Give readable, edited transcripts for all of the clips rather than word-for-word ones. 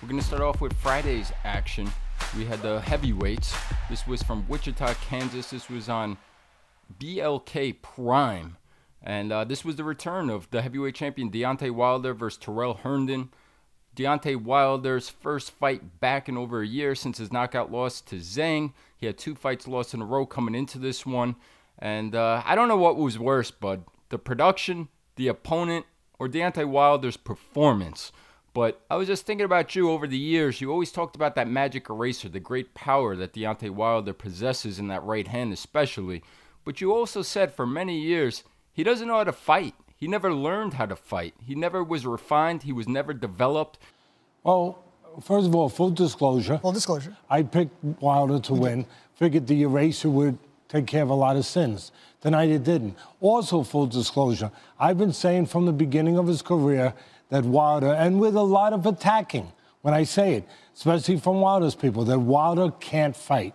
We're going to start off with Friday's action. We had the heavyweights. This was from Wichita, Kansas. This was on BLK Prime. And this was the return of the heavyweight champion Deontay Wilder versus Tyrrell Herndon. Deontay Wilder's first fight back in over a year since his knockout loss to Zhang. He had 2 fights lost in a row coming into this one. And I don't know what was worse, bud. The production, the opponent, or Deontay Wilder's performance. But I was just thinking about you over the years. You always talked about that magic eraser, the great power that Deontay Wilder possesses in that right hand especially. But you also said for many years, he doesn't know how to fight. He never learned how to fight. He never was refined. He was never developed. Well, first of all, full disclosure. Full disclosure. I picked Wilder to win. Figured the eraser would take care of a lot of sins. Tonight it didn't. Also, full disclosure, I've been saying from the beginning of his career that Wilder, and with a lot of attacking, when I say it, especially from Wilder's people, that Wilder can't fight.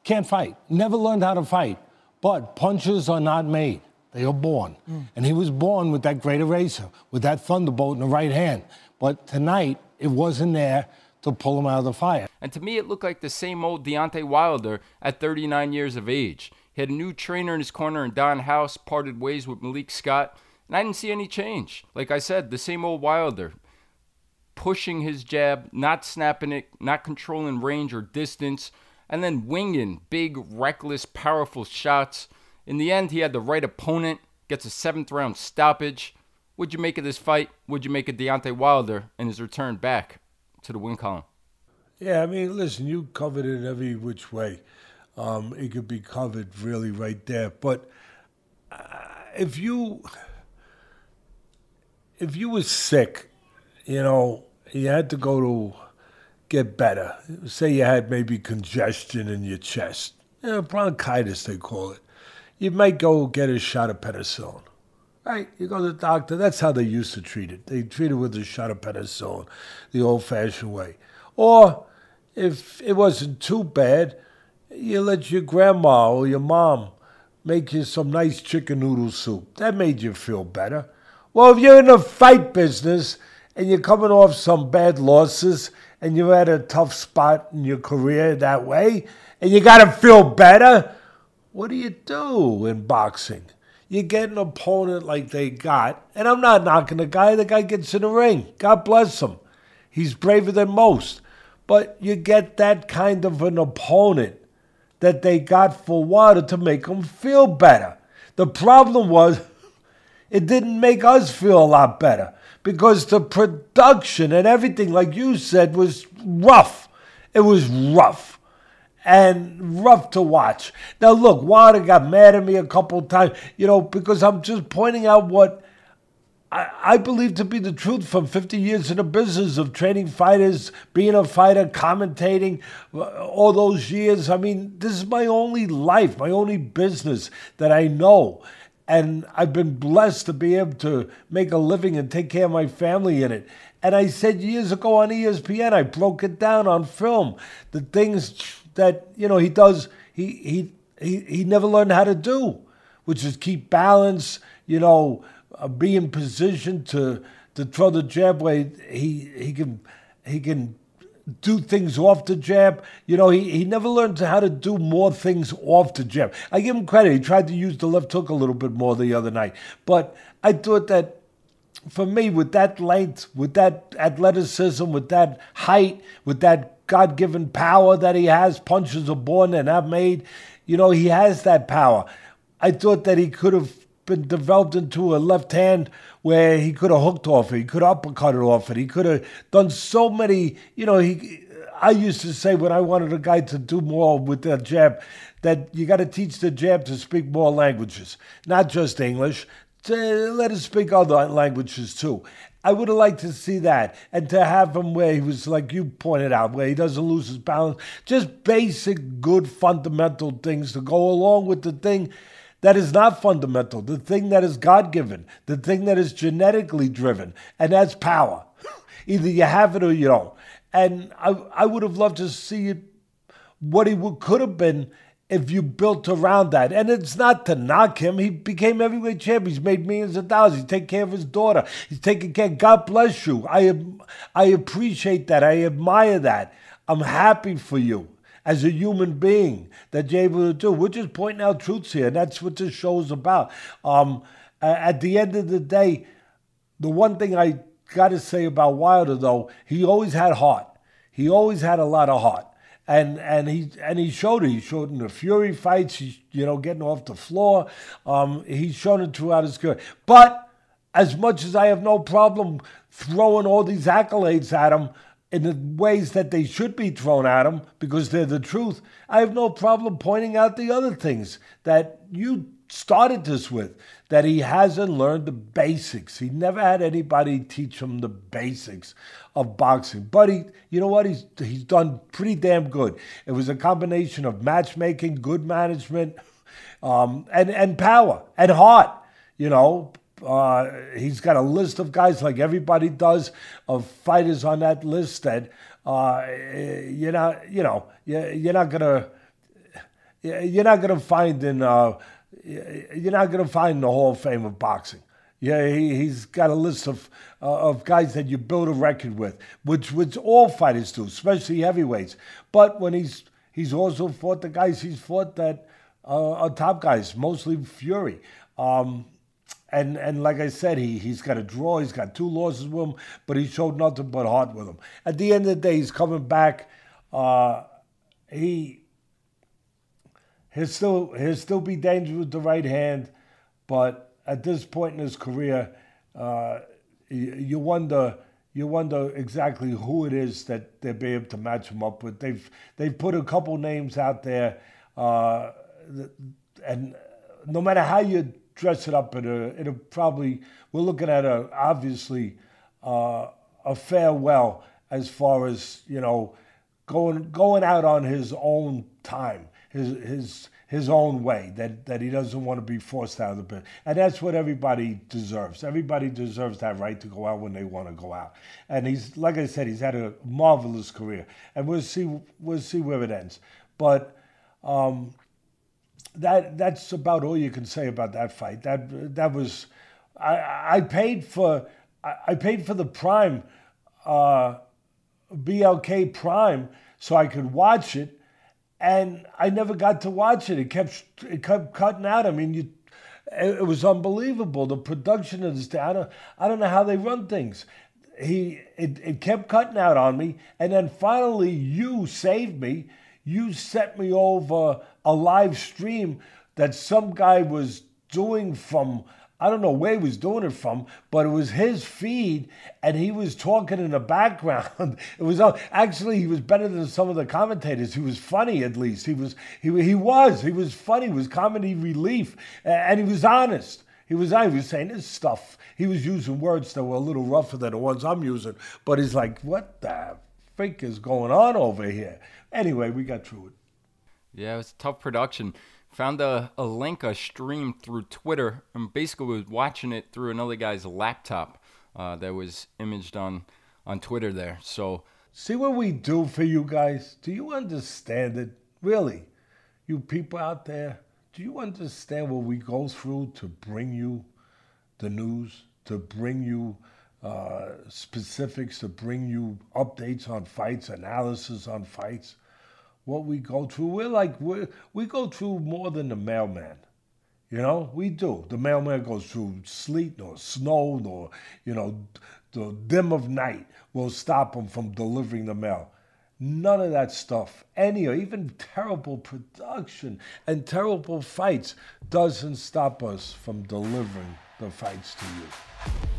Can't fight. Never learned how to fight. But punches are not made. They are born. And he was born with that great eraser, with that thunderbolt in the right hand. But tonight, it wasn't there to pull him out of the fire. And to me, it looked like the same old Deontay Wilder at 39 years of age. He had a new trainer in his corner in Don House, parted ways with Malik Scott, and I didn't see any change. Like I said, the same old Wilder, pushing his jab, not snapping it, not controlling range or distance, and then winging big, reckless, powerful shots. In the end, he had the right opponent, gets a 7th round stoppage. What'd you make of this fight? What'd you make of Deontay Wilder and his return back to the win column? Yeah, I mean, listen, you covered it every which way. It could be covered really right there. But if you were sick, you know, you had to go to get better. Say you had maybe congestion in your chest, you know, bronchitis they call it. You might go get a shot of penicillin. Right, you go to the doctor. That's how they used to treat it. They treat it with a shot of penicillin, the old-fashioned way. Or if it wasn't too bad, you let your grandma or your mom make you some nice chicken noodle soup. That made you feel better. Well, if you're in the fight business and you're coming off some bad losses and you're at a tough spot in your career that way and you got to feel better, what do you do in boxing? You get an opponent like they got, and I'm not knocking the guy gets in the ring. God bless him. He's braver than most. But you get that kind of an opponent that they got for Wilder to make him feel better. The problem was, it didn't make us feel a lot better because the production and everything, like you said, was rough. It was rough. And rough to watch. Now, look, Wilder got mad at me a couple times, you know, because I'm just pointing out what I believe to be the truth from 50 years in the business of training fighters, being a fighter, commentating, all those years. I mean, this is my only life, my only business that I know. And I've been blessed to be able to make a living and take care of my family in it. And I said years ago on ESPN, I broke it down on film, the things that, you know, he does, he never learned how to do, which is keep balance, you know, be in position to throw the jab where he can do things off the jab. You know, he never learned how to do more things off the jab. I give him credit. He tried to use the left hook a little bit more the other night. But I thought that for me, with that length, with that athleticism, with that height, with that God-given power that he has, punches are born and not made, you know, he has that power. I thought that he could have been developed into a left hand where he could have hooked off it, he could have uppercutted off it, he could have done so many, you know, I used to say when I wanted a guy to do more with that jab, that you got to teach the jab to speak more languages, not just English, to let it speak other languages too. I would have liked to see that and to have him where he was, like you pointed out, where he doesn't lose his balance. Just basic, good, fundamental things to go along with the thing that is not fundamental, the thing that is God-given, the thing that is genetically driven, and that's power. Either you have it or you don't. And I would have loved to see it, what he could have been if you built around that. And it's not to knock him. He became heavyweight champion. He's made millions of dollars. He's taking care of his daughter. He's taking care. God bless you. I appreciate that. I admire that. I'm happy for you as a human being that you're able to do. We're just pointing out truths here. That's what this show is about. At the end of the day, the one thing I got to say about Wilder, though, he always had heart. He always had a lot of heart. And he showed it. He showed it in the Fury fights. He's, getting off the floor. He's shown it throughout his career. But as much as I have no problem throwing all these accolades at him in the ways that they should be thrown at him because they're the truth, I have no problem pointing out the other things that you started this with, that he hasn't learned the basics. He never had anybody teach him the basics of boxing. But you know what? He's done pretty damn good. It was a combination of matchmaking, good management, and power and heart. He's got a list of guys like everybody does, of fighters on that list that you're not gonna find in. You're not going to find the Hall of Fame of boxing. Yeah, he's got a list of guys that you build a record with, which all fighters do, especially heavyweights. But when he's also fought the guys he's fought that are top guys, mostly Fury. And like I said, he's got a draw. He's got 2 losses with him, but he showed nothing but heart with him. At the end of the day, he's coming back. He'll still be dangerous with the right hand, but at this point in his career, you wonder exactly who it is that they'll be able to match him up with. They've put a couple names out there, and no matter how you dress it up, it'll probably, we're looking at obviously a farewell as far as going out on his own time. His own way, that he doesn't want to be forced out of the pit. And that's what everybody deserves. Everybody deserves that right to go out when they want to go out. And he's, like I said, he's had a marvelous career. And we'll see where it ends. But that's about all you can say about that fight. That was, I paid for the Prime, BLK Prime, so I could watch it. And I never got to watch it. It kept cutting out. I mean, it was unbelievable. The production of this thing, I don't know how they run things. It kept cutting out on me. And then finally, you saved me. You sent me over a live stream that some guy was doing from, I don't know where he was doing it from, but it was his feed, and he was talking in the background. It was actually, he was better than some of the commentators. He was funny, at least. He was funny. He was comedy relief, and he was honest. He was saying this stuff. He was using words that were a little rougher than the ones I'm using, but he's like, what the freak is going on over here? Anyway, we got through it. Yeah, it was tough production. Found a link, a stream through Twitter, and basically was watching it through another guy's laptop that was imaged on Twitter there. So see what we do for you guys? Do you understand it? Really? You people out there, do you understand what we go through to bring you the news, to bring you specifics, to bring you updates on fights, analysis on fights? What we go through, we go through more than the mailman. We do. The mailman goes through sleet or snow or, the dim of night will stop him from delivering the mail. None of that stuff, even terrible production and terrible fights doesn't stop us from delivering the fights to you.